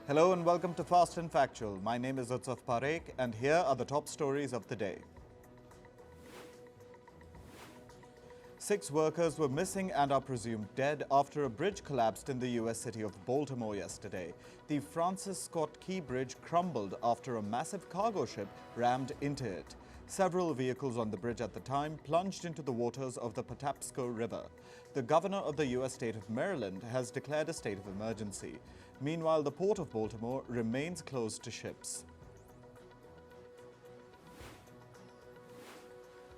Hello and welcome to Fast and Factual. My name is Utsaf Parekh and here are the top stories of the day. 6 workers were missing and are presumed dead after a bridge collapsed in the U.S. city of Baltimore yesterday. The Francis Scott Key Bridge crumbled after a massive cargo ship rammed into it. Several vehicles on the bridge at the time plunged into the waters of the Patapsco River. The governor of the U.S. state of Maryland has declared a state of emergency. Meanwhile, the port of Baltimore remains closed to ships.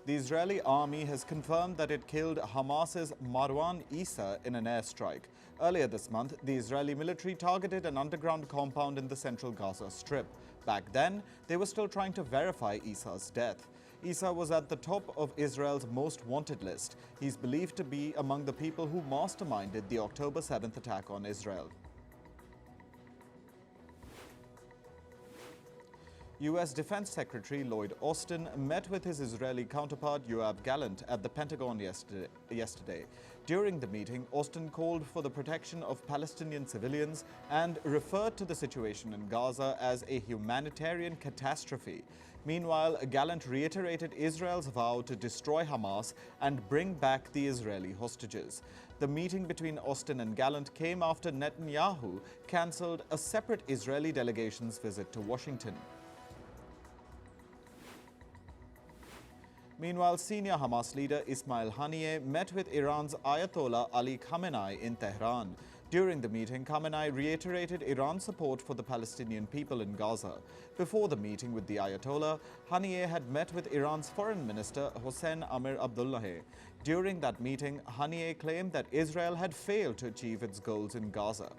The Israeli army has confirmed that it killed Hamas's Marwan Issa in an airstrike. Earlier this month, the Israeli military targeted an underground compound in the central Gaza Strip. Back then, they were still trying to verify Issa's death. Issa was at the top of Israel's most wanted list. He's believed to be among the people who masterminded the October 7th attack on Israel. U.S. Defense Secretary Lloyd Austin met with his Israeli counterpart Yoav Gallant at the Pentagon yesterday. During the meeting, Austin called for the protection of Palestinian civilians and referred to the situation in Gaza as a humanitarian catastrophe. Meanwhile, Gallant reiterated Israel's vow to destroy Hamas and bring back the Israeli hostages. The meeting between Austin and Gallant came after Netanyahu cancelled a separate Israeli delegation's visit to Washington. Meanwhile, senior Hamas leader Ismail Haniyeh met with Iran's Ayatollah Ali Khamenei in Tehran. During the meeting, Khamenei reiterated Iran's support for the Palestinian people in Gaza. Before the meeting with the Ayatollah, Haniyeh had met with Iran's foreign minister Hossein Amir-Abdollahian. During that meeting, Haniyeh claimed that Israel had failed to achieve its goals in Gaza.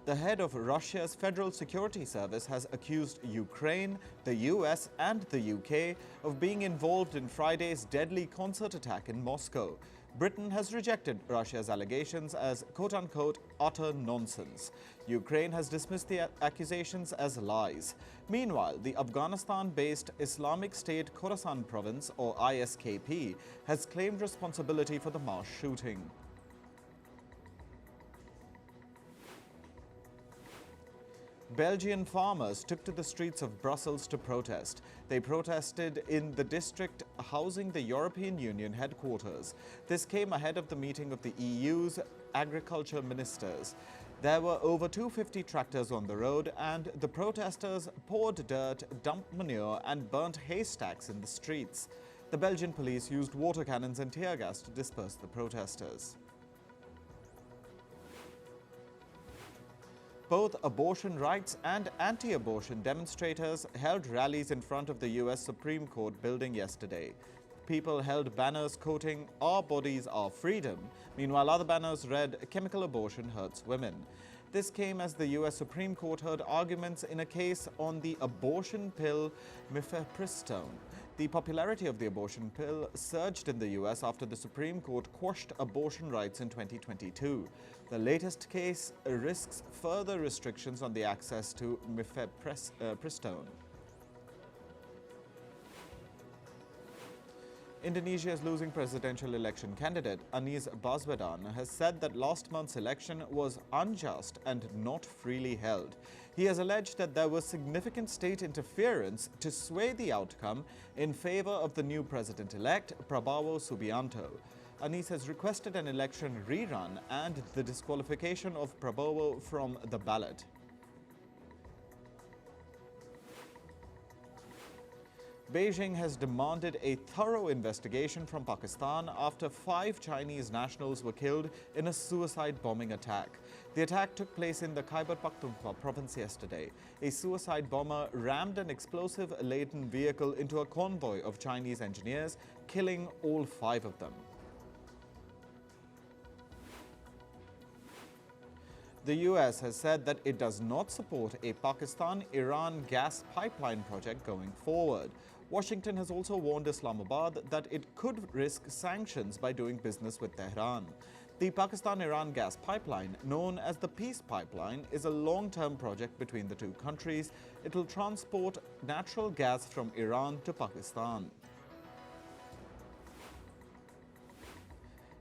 The head of Russia's Federal Security Service has accused Ukraine, the US and the UK of being involved in Friday's deadly concert attack in Moscow. Britain has rejected Russia's allegations as quote-unquote utter nonsense. Ukraine has dismissed the accusations as lies. Meanwhile, the Afghanistan-based Islamic State Khorasan province, or ISKP, has claimed responsibility for the mass shooting. Belgian farmers took to the streets of Brussels to protest. They protested in the district housing the European Union headquarters. This came ahead of the meeting of the EU's agriculture ministers. There were over 250 tractors on the road, and the protesters poured dirt, dumped manure and burnt haystacks in the streets. The Belgian police used water cannons and tear gas to disperse the protesters. Both abortion rights and anti-abortion demonstrators held rallies in front of the U.S. Supreme Court building yesterday. People held banners quoting, "Our bodies, our freedom." Meanwhile, other banners read, "Chemical abortion hurts women." This came as the U.S. Supreme Court heard arguments in a case on the abortion pill mifepristone. The popularity of the abortion pill surged in the U.S. after the Supreme Court quashed abortion rights in 2022. The latest case risks further restrictions on the access to mifepristone. Indonesia's losing presidential election candidate Anies Baswedan has said that last month's election was unjust and not freely held. He has alleged that there was significant state interference to sway the outcome in favor of the new president-elect, Prabowo Subianto. Anies has requested an election rerun and the disqualification of Prabowo from the ballot. Beijing has demanded a thorough investigation from Pakistan after 5 Chinese nationals were killed in a suicide bombing attack. The attack took place in the Khyber Pakhtunkhwa province yesterday. A suicide bomber rammed an explosive-laden vehicle into a convoy of Chinese engineers, killing all 5 of them. The US has said that it does not support a Pakistan-Iran gas pipeline project going forward. Washington has also warned Islamabad that it could risk sanctions by doing business with Tehran. The Pakistan-Iran gas pipeline, known as the Peace Pipeline, is a long-term project between the two countries. It will transport natural gas from Iran to Pakistan.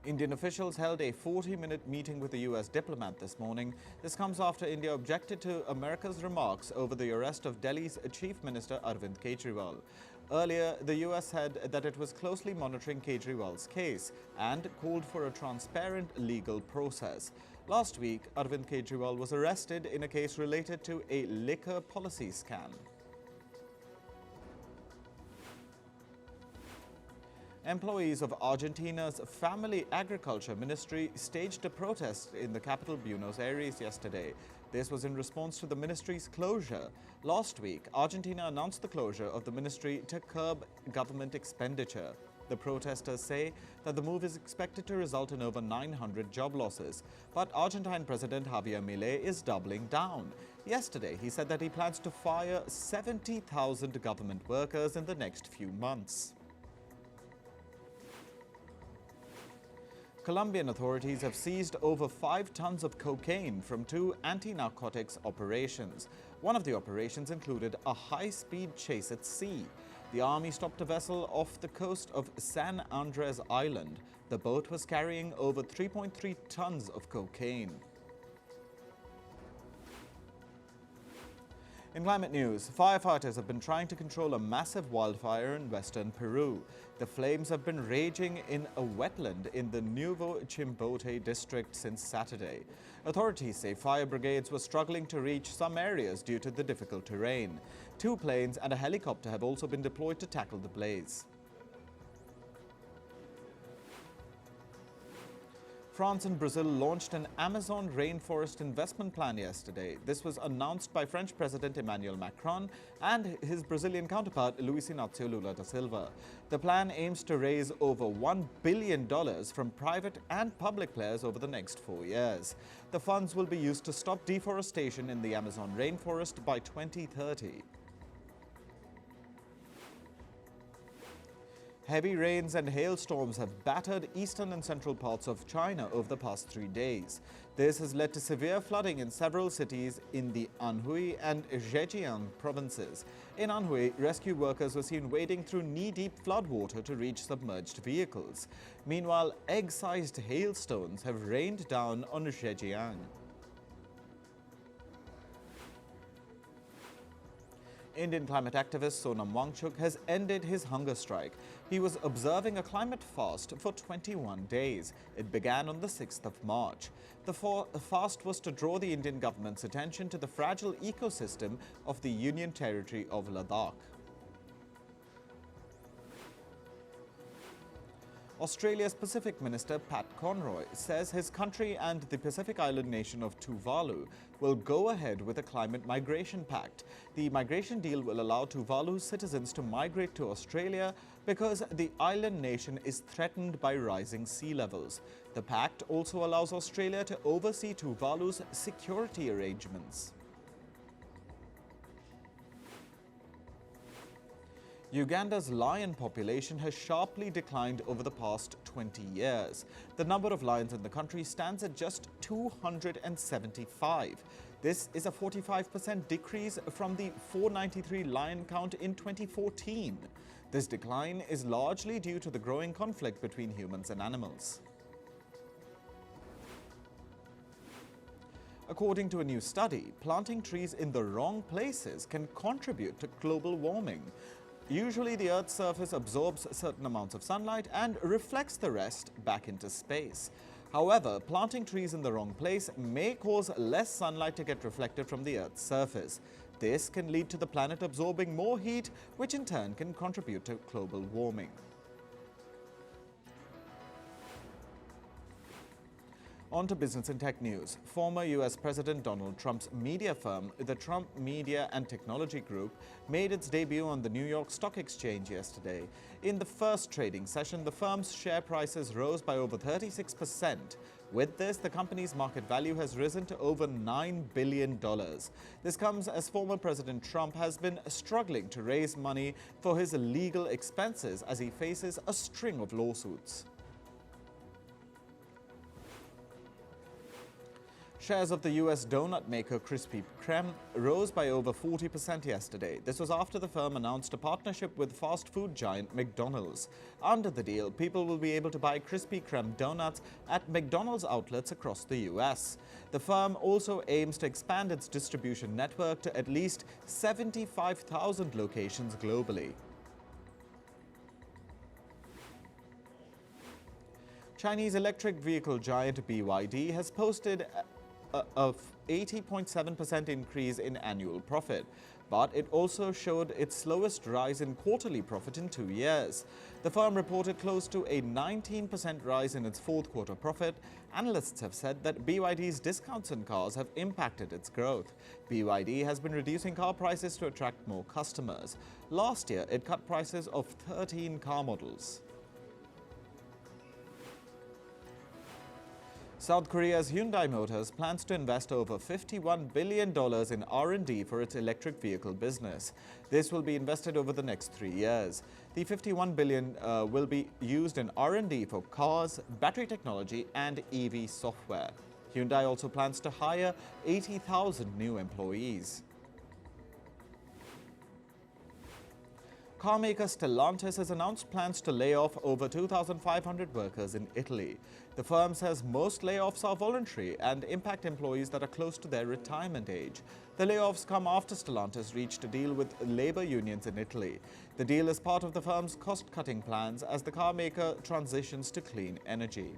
Indian officials held a 40-minute meeting with the U.S. diplomat this morning. This comes after India objected to America's remarks over the arrest of Delhi's Chief Minister Arvind Kejriwal. Earlier, the U.S. said that it was closely monitoring Kejriwal's case and called for a transparent legal process. Last week, Arvind Kejriwal was arrested in a case related to a liquor policy scam. Employees of Argentina's Family Agriculture Ministry staged a protest in the capital Buenos Aires yesterday. This was in response to the ministry's closure. Last week, Argentina announced the closure of the ministry to curb government expenditure. The protesters say that the move is expected to result in over 900 job losses. But Argentine President Javier Milei is doubling down. Yesterday, he said that he plans to fire 70,000 government workers in the next few months. Colombian authorities have seized over 5 tons of cocaine from 2 anti-narcotics operations. One of the operations included a high-speed chase at sea. The army stopped a vessel off the coast of San Andres Island. The boat was carrying over 3.3 tons of cocaine. In climate news, firefighters have been trying to control a massive wildfire in western Peru. The flames have been raging in a wetland in the Nuevo Chimbote district since Saturday. Authorities say fire brigades were struggling to reach some areas due to the difficult terrain. 2 planes and a helicopter have also been deployed to tackle the blaze. France and Brazil launched an Amazon rainforest investment plan yesterday. This was announced by French President Emmanuel Macron and his Brazilian counterpart Luiz Inácio Lula da Silva. The plan aims to raise over $1 billion from private and public players over the next 4 years. The funds will be used to stop deforestation in the Amazon rainforest by 2030. Heavy rains and hailstorms have battered eastern and central parts of China over the past 3 days. This has led to severe flooding in several cities in the Anhui and Zhejiang provinces. In Anhui, rescue workers were seen wading through knee-deep floodwater to reach submerged vehicles. Meanwhile, egg-sized hailstones have rained down on Zhejiang. Indian climate activist Sonam Wangchuk has ended his hunger strike. He was observing a climate fast for 21 days. It began on the 6th of March. The fast was to draw the Indian government's attention to the fragile ecosystem of the Union Territory of Ladakh. Australia's Pacific Minister Pat Conroy says his country and the Pacific island nation of Tuvalu will go ahead with a climate migration pact. The migration deal will allow Tuvalu's citizens to migrate to Australia because the island nation is threatened by rising sea levels. The pact also allows Australia to oversee Tuvalu's security arrangements. Uganda's lion population has sharply declined over the past 20 years. The number of lions in the country stands at just 275. This is a 45% decrease from the 493 lion count in 2014. This decline is largely due to the growing conflict between humans and animals. According to a new study, planting trees in the wrong places can contribute to global warming. Usually, the Earth's surface absorbs certain amounts of sunlight and reflects the rest back into space. However, planting trees in the wrong place may cause less sunlight to get reflected from the Earth's surface. This can lead to the planet absorbing more heat, which in turn can contribute to global warming. On to business and tech news. Former US President Donald Trump's media firm, the Trump Media and Technology Group, made its debut on the New York Stock Exchange yesterday. In the first trading session, the firm's share prices rose by over 36%. With this, the company's market value has risen to over $9 billion. This comes as former President Trump has been struggling to raise money for his legal expenses as he faces a string of lawsuits. Shares of the US donut maker Krispy Kreme rose by over 40% yesterday. This was after the firm announced a partnership with fast food giant McDonald's. Under the deal, people will be able to buy Krispy Kreme donuts at McDonald's outlets across the US. The firm also aims to expand its distribution network to at least 75,000 locations globally. Chinese electric vehicle giant BYD has posted a 80.7% increase in annual profit, but it also showed its slowest rise in quarterly profit in 2 years. The firm reported close to a 19% rise in its fourth quarter profit. Analysts have said that BYD's discounts on cars have impacted its growth. BYD has been reducing car prices to attract more customers. Last year, it cut prices of 13 car models. South Korea's Hyundai Motors plans to invest over $51 billion in R&D for its electric vehicle business. This will be invested over the next 3 years. The $51 billion will be used in R&D for cars, battery technology and EV software. Hyundai also plans to hire 80,000 new employees. Carmaker Stellantis has announced plans to lay off over 2,500 workers in Italy. The firm says most layoffs are voluntary and impact employees that are close to their retirement age. The layoffs come after Stellantis reached a deal with labor unions in Italy. The deal is part of the firm's cost-cutting plans as the carmaker transitions to clean energy.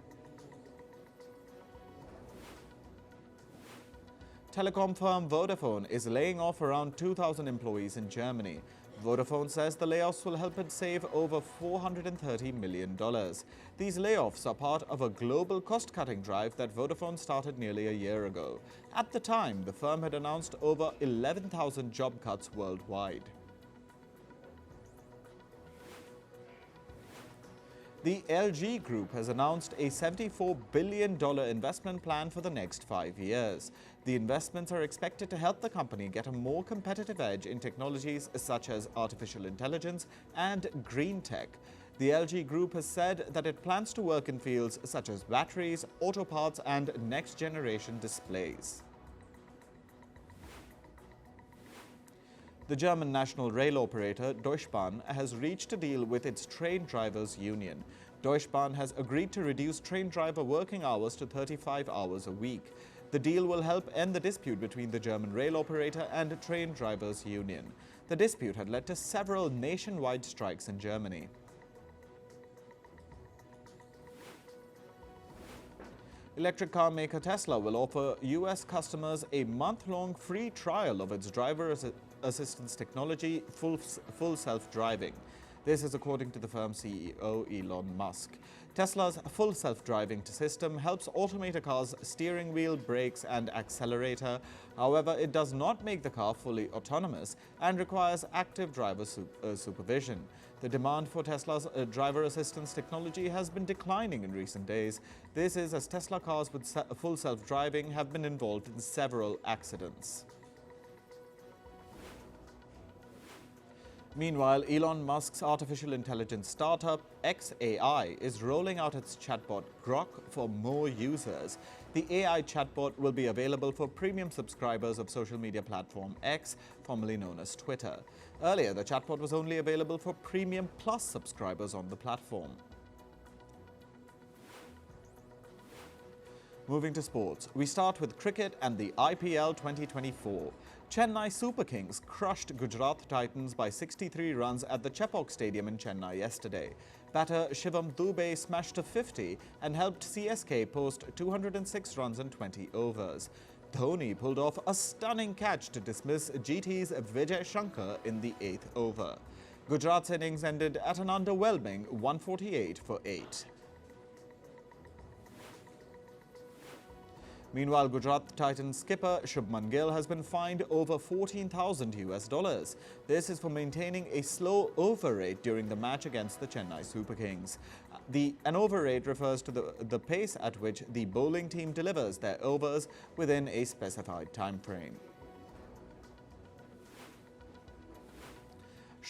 Telecom firm Vodafone is laying off around 2,000 employees in Germany. Vodafone says the layoffs will help it save over $430 million. These layoffs are part of a global cost-cutting drive that Vodafone started nearly a year ago. At the time, the firm had announced over 11,000 job cuts worldwide. The LG Group has announced a $74 billion investment plan for the next 5 years. The investments are expected to help the company get a more competitive edge in technologies such as artificial intelligence and green tech. The LG Group has said that it plans to work in fields such as batteries, auto parts and next-generation displays. The German national rail operator Deutsche Bahn has reached a deal with its train drivers' union. Deutsche Bahn has agreed to reduce train driver working hours to 35 hours a week. The deal will help end the dispute between the German rail operator and train drivers' union. The dispute had led to several nationwide strikes in Germany. Electric car maker Tesla will offer US customers a month-long free trial of its driver assistance technology, full self-driving. This is according to the firm's CEO, Elon Musk. Tesla's full self-driving system helps automate a car's steering wheel, brakes and accelerator. However, it does not make the car fully autonomous and requires active driver supervision. The demand for Tesla's driver assistance technology has been declining in recent days. This is as Tesla cars with full self-driving have been involved in several accidents. Meanwhile, Elon Musk's artificial intelligence startup, xAI, is rolling out its chatbot Grok for more users. The AI chatbot will be available for premium subscribers of social media platform X, formerly known as Twitter. Earlier, the chatbot was only available for Premium Plus subscribers on the platform. Moving to sports, we start with cricket and the IPL 2024. Chennai Super Kings crushed Gujarat Titans by 63 runs at the Chepauk Stadium in Chennai yesterday. Batter Shivam Dube smashed a 50 and helped CSK post 206 runs in 20 overs. Dhoni pulled off a stunning catch to dismiss GT's Vijay Shankar in the 8th over. Gujarat's innings ended at an underwhelming 148 for 8. Meanwhile, Gujarat Titans skipper Shubman Gill has been fined over $14,000. This is for maintaining a slow over rate during the match against the Chennai Super Kings. An over rate refers to the pace at which the bowling team delivers their overs within a specified time frame.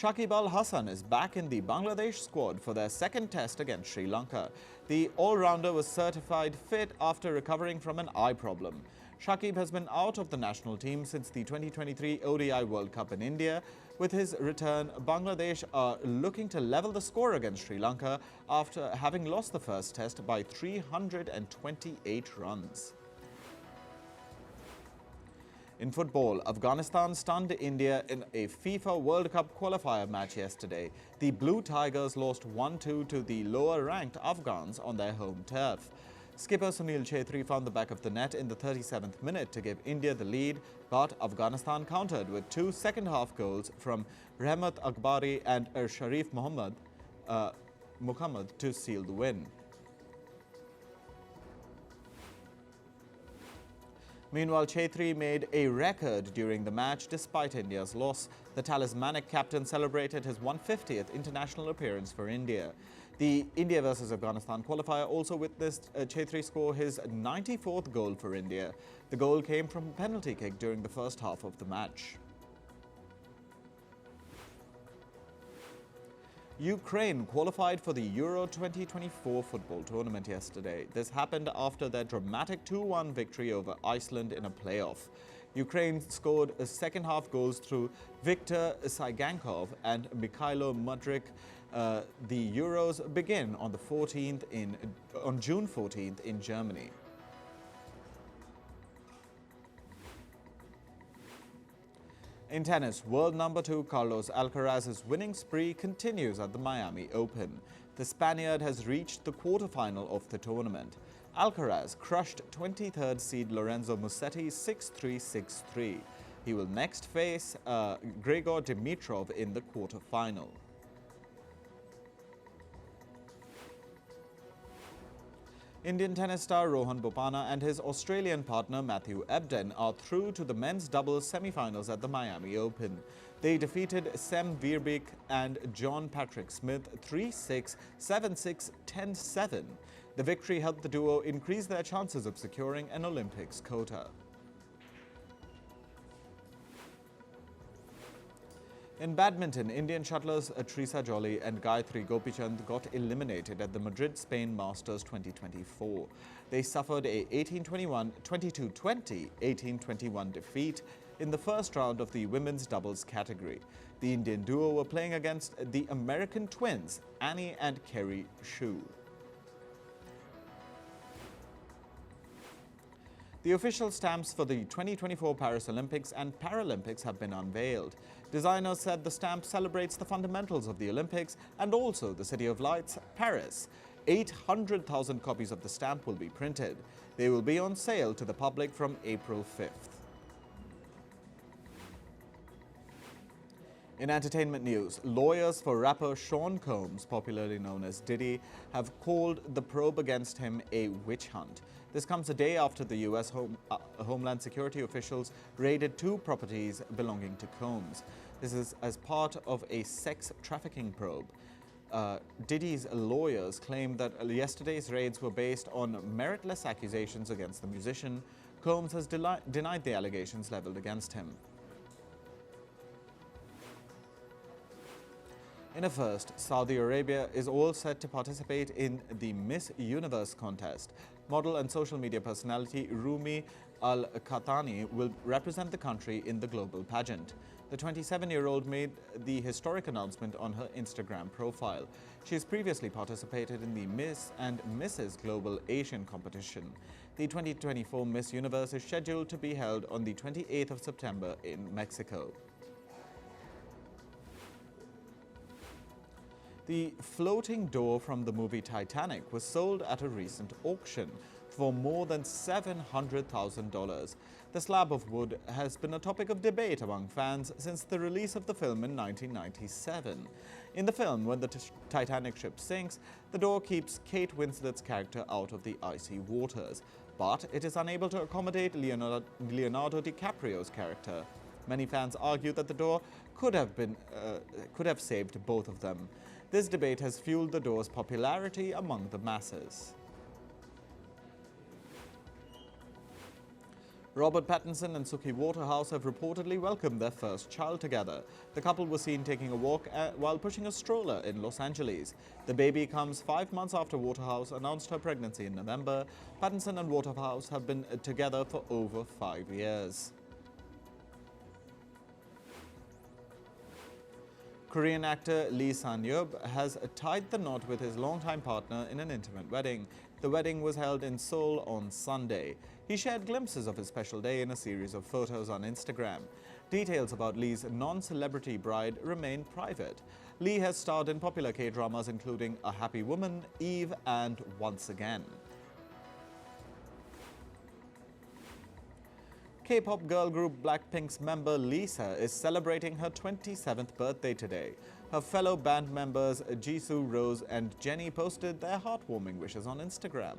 Shakib Al Hasan is back in the Bangladesh squad for their second test against Sri Lanka. The all-rounder was certified fit after recovering from an eye problem. Shakib has been out of the national team since the 2023 ODI World Cup in India. With his return, Bangladesh are looking to level the score against Sri Lanka after having lost the first test by 328 runs. In football, Afghanistan stunned India in a FIFA World Cup qualifier match yesterday. The Blue Tigers lost 1-2 to the lower-ranked Afghans on their home turf. Skipper Sunil Chhetri found the back of the net in the 37th minute to give India the lead, but Afghanistan countered with two second-half goals from Rahmat Akbari and Sharif Muhammad to seal the win. Meanwhile, Chhetri made a record during the match despite India's loss. The talismanic captain celebrated his 150th international appearance for India. The India vs Afghanistan qualifier also witnessed Chhetri score his 94th goal for India. The goal came from a penalty kick during the first half of the match. Ukraine qualified for the Euro 2024 football tournament yesterday. This happened after their dramatic 2-1 victory over Iceland in a playoff. Ukraine scored second-half goals through Viktor Sygankov and Mikhailo Mudryk. The Euros begin on June 14th in Germany. In tennis, world number 2 Carlos Alcaraz's winning spree continues at the Miami Open. The Spaniard has reached the quarterfinal of the tournament. Alcaraz crushed 23rd seed Lorenzo Musetti 6-3, 6-3. He will next face Grigor Dimitrov in the quarterfinal. Indian tennis star Rohan Bopanna and his Australian partner Matthew Ebden are through to the men's doubles semi-finals at the Miami Open. They defeated Sem Veerbeek and John Patrick Smith 3-6, 7-6, 10-7. The victory helped the duo increase their chances of securing an Olympics quota. In badminton, Indian shuttlers Trisa Jolly and Gayatri Gopichand got eliminated at the Madrid Spain Masters 2024. They suffered a 18-21, 22-20, 18-21 defeat in the first round of the women's doubles category. The Indian duo were playing against the American twins, Annie and Kerry Shu. The official stamps for the 2024 Paris Olympics and Paralympics have been unveiled. Designers said the stamp celebrates the fundamentals of the Olympics and also the City of Lights, Paris. 800,000 copies of the stamp will be printed. They will be on sale to the public from April 5th. In entertainment news, lawyers for rapper Sean Combs, popularly known as Diddy, have called the probe against him a witch hunt. This comes a day after the U.S. Homeland Security officials raided 2 properties belonging to Combs. This is as part of a sex trafficking probe. Diddy's lawyers claim that yesterday's raids were based on meritless accusations against the musician. Combs has denied the allegations leveled against him. In a first, Saudi Arabia is all set to participate in the Miss Universe contest. Model and social media personality Rumi Al-Khatani will represent the country in the global pageant. The 27-year-old made the historic announcement on her Instagram profile. She has previously participated in the Miss and Mrs. Global Asian competition. The 2024 Miss Universe is scheduled to be held on the 28th of September in Mexico. The floating door from the movie Titanic was sold at a recent auction for more than $700,000. The slab of wood has been a topic of debate among fans since the release of the film in 1997. In the film, when the Titanic ship sinks, the door keeps Kate Winslet's character out of the icy waters, but it is unable to accommodate Leonardo DiCaprio's character. Many fans argue that the door could have saved both of them. This debate has fueled the door's popularity among the masses. Robert Pattinson and Suki Waterhouse have reportedly welcomed their first child together. The couple was seen taking a walk while pushing a stroller in Los Angeles. The baby comes 5 months after Waterhouse announced her pregnancy in November. Pattinson and Waterhouse have been together for over 5 years. Korean actor Lee San-yeob has tied the knot with his longtime partner in an intimate wedding. The wedding was held in Seoul on Sunday. He shared glimpses of his special day in a series of photos on Instagram. Details about Lee's non-celebrity bride remain private. Lee has starred in popular K-dramas including A Happy Woman, Eve, and Once Again. K-pop girl group Blackpink's member Lisa is celebrating her 27th birthday today. Her fellow band members Jisoo, Rose, and Jennie posted their heartwarming wishes on Instagram.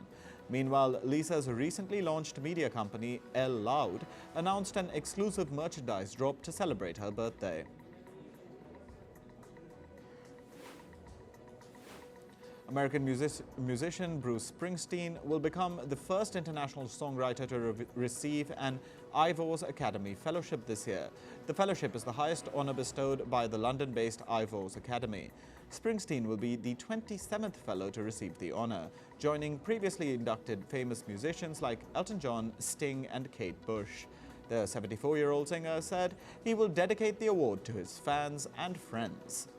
Meanwhile, Lisa's recently launched media company L Loud announced an exclusive merchandise drop to celebrate her birthday. American musician Bruce Springsteen will become the first international songwriter to receive an Ivors Academy Fellowship this year. The fellowship is the highest honor bestowed by the London-based Ivors Academy. Springsteen will be the 27th fellow to receive the honor, joining previously inducted famous musicians like Elton John, Sting, and Kate Bush. The 74-year-old singer said he will dedicate the award to his fans and friends.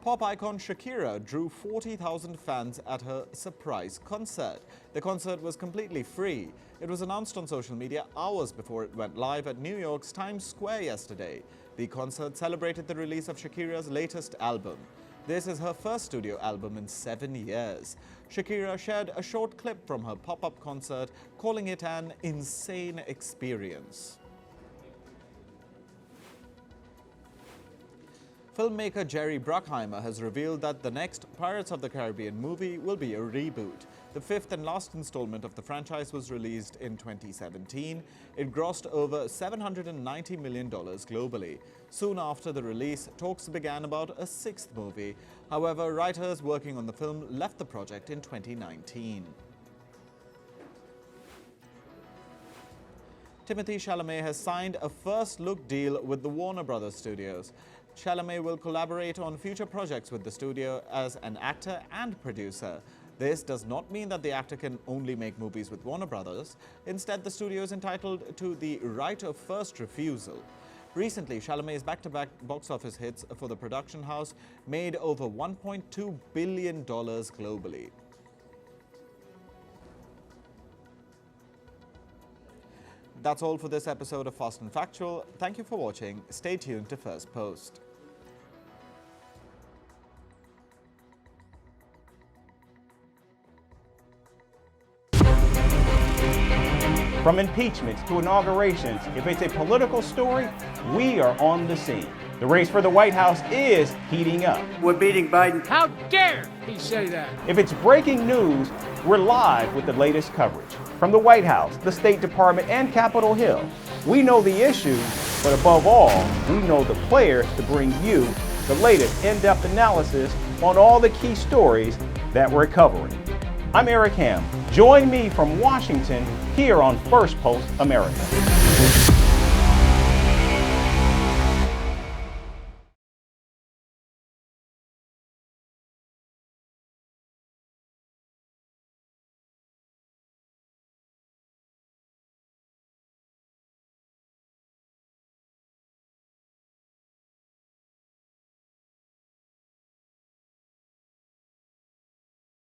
Pop icon Shakira drew 40,000 fans at her surprise concert. The concert was completely free. It was announced on social media hours before it went live at New York's Times Square yesterday. The concert celebrated the release of Shakira's latest album. This is her first studio album in 7 years. Shakira shared a short clip from her pop-up concert, calling it an insane experience. Filmmaker Jerry Bruckheimer has revealed that the next Pirates of the Caribbean movie will be a reboot. The fifth and last installment of the franchise was released in 2017. It grossed over $790 million globally. Soon after the release, talks began about a sixth movie. However, writers working on the film left the project in 2019. Timothée Chalamet has signed a first-look deal with the Warner Brothers Studios. Chalamet will collaborate on future projects with the studio as an actor and producer. This does not mean that the actor can only make movies with Warner Brothers. Instead, the studio is entitled to the right of first refusal. Recently, Chalamet's back-to-back box office hits for the production house made over $1.2 billion globally. That's all for this episode of Fast and Factual. Thank you for watching. Stay tuned to First Post. From impeachments to inaugurations, if it's a political story, we are on the scene. The race for the White House is heating up. We're beating Biden. How dare he say that? If it's breaking news, we're live with the latest coverage. From the White House, the State Department, and Capitol Hill, we know the issues, but above all, we know the players to bring you the latest in-depth analysis on all the key stories that we're covering. I'm Eric Ham. Join me from Washington here on Firstpost America.